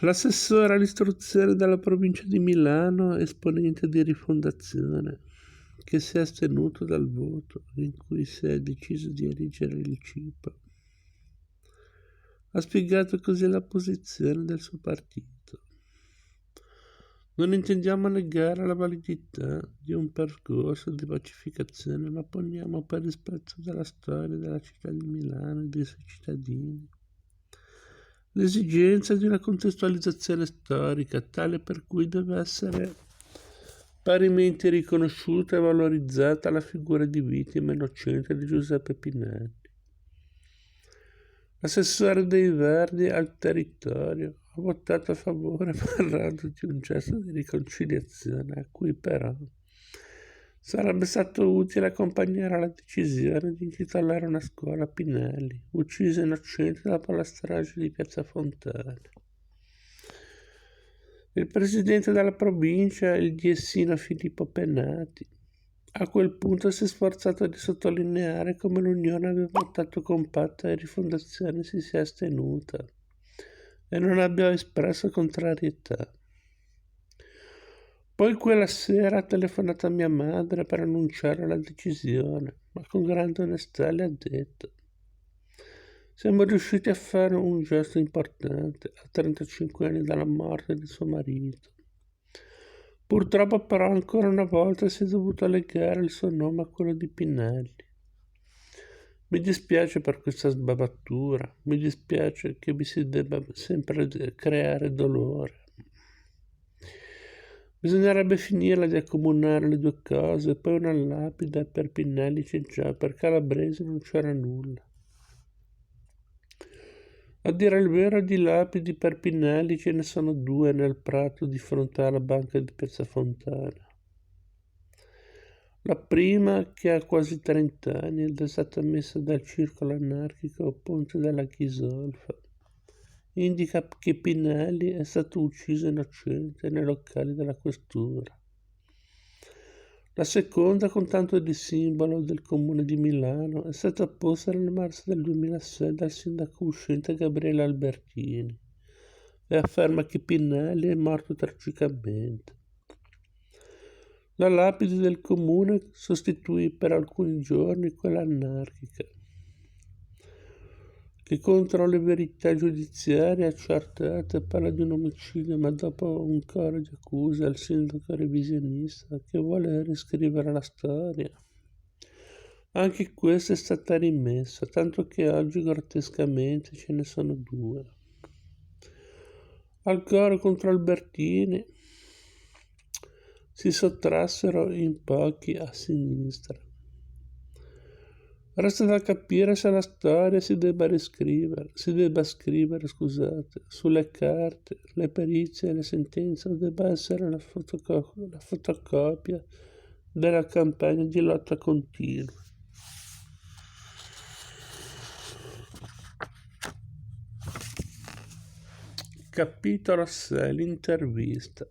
L'assessore all'istruzione della provincia di Milano, esponente di Rifondazione, che si è astenuto dal voto in cui si è deciso di erigere il CIPA, ha spiegato così la posizione del suo partito. Non intendiamo negare la validità di un percorso di pacificazione, ma poniamo per rispetto della storia della città di Milano e dei suoi cittadini l'esigenza di una contestualizzazione storica tale per cui deve essere parimenti riconosciuta e valorizzata la figura di vittima innocente di Giuseppe Pinelli. L'assessore dei Verdi al territorio ha votato a favore parlando di un gesto di riconciliazione a cui però sarebbe stato utile accompagnare la decisione di intitolare una scuola a Pinelli, ucciso innocente dopo la strage di Piazza Fontana. Il presidente della provincia, il diessino Filippo Pennati, a quel punto si è sforzato di sottolineare come l'Unione aveva votato compatta e Rifondazione si sia astenuta e non abbia espresso contrarietà. Poi quella sera ha telefonato a mia madre per annunciare la decisione, ma con grande onestà le ha detto: siamo riusciti a fare un gesto importante a 35 anni dalla morte di suo marito. Purtroppo però ancora una volta si è dovuto legare il suo nome a quello di Pinelli. Mi dispiace per questa sbavatura, mi dispiace che vi si debba sempre creare dolore. Bisognerebbe finirla di accomunare le due cose, poi una lapide per Pinelli c'è già, per Calabresi non c'era nulla. A dire il vero, di lapidi per Pinelli ce ne sono due nel prato di fronte alla banca di Piazza Fontana. La prima, che ha quasi 30 anni ed è stata messa dal circolo anarchico Ponte della Ghisolfa, indica che Pinelli è stato ucciso innocente nei locali della questura. La seconda, con tanto di simbolo del comune di Milano, è stata posta nel marzo del 2006 dal sindaco uscente Gabriele Albertini e afferma che Pinelli è morto tragicamente. La lapide del comune sostituì per alcuni giorni quella anarchica, che contro le verità giudiziarie accertate parla di un omicidio, ma dopo un coro di accuse al sindaco revisionista che vuole riscrivere la storia. Anche questa è stata rimessa, tanto che oggi grottescamente ce ne sono due. Al coro contro Albertini si sottrassero in pochi a sinistra. Resta da capire se la storia si debba scrivere, sulle carte, le perizie e le sentenze, o debba essere la fotocopia della campagna di lotta continua. Capitolo 6. L'intervista.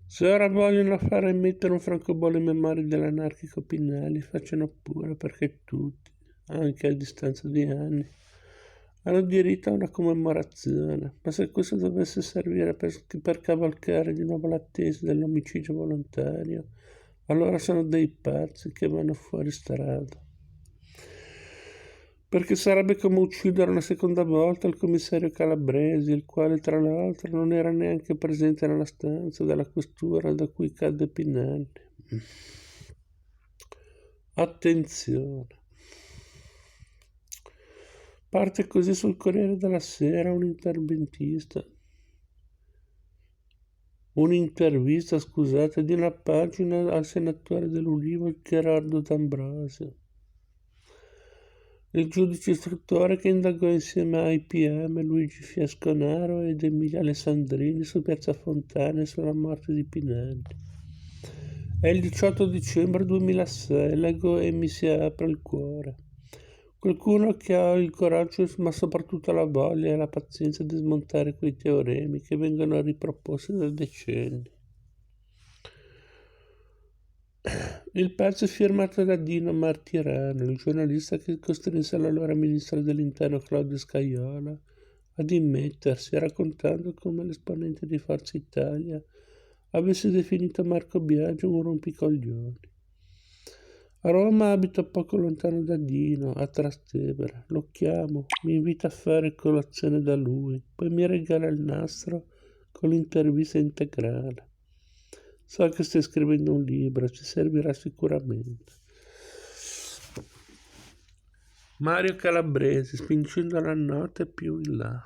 Se ora vogliono far emettere un francobollo in memoria dell'anarchico Pinelli, facciano pure, perché tutti, anche a distanza di anni, hanno diritto a una commemorazione. Ma se questo dovesse servire per cavalcare di nuovo la tesi dell'omicidio volontario, allora sono dei pazzi che vanno fuori strada. Perché sarebbe come uccidere una seconda volta il commissario Calabresi, il quale tra l'altro non era neanche presente nella stanza della questura da cui cadde Pinelli. Attenzione. Parte così sul Corriere della Sera un'intervista, di una pagina al senatore dell'Ulivo Gerardo D'Ambrosio, il giudice istruttore che indagò insieme ai PM Luigi Fiasconaro ed Emilia Alessandrini su Piazza Fontana e sulla morte di Pinelli. È il 18 dicembre 2006, leggo e mi si apre il cuore. Qualcuno che ha il coraggio, ma soprattutto la voglia e la pazienza di smontare quei teoremi che vengono riproposti da decenni. Il pezzo è firmato da Dino Martirano, il giornalista che costrinse l'allora ministro dell'interno Claudio Scajola a dimettersi, raccontando come l'esponente di Forza Italia avesse definito Marco Biagio un rompicoglioni. A Roma abito poco lontano da Dino, a Trastevere. Lo chiamo, mi invita a fare colazione da lui, poi mi regala il nastro con l'intervista integrale. So che stai scrivendo un libro, ci servirà sicuramente. Mario Calabresi, spingendo la notte più in là.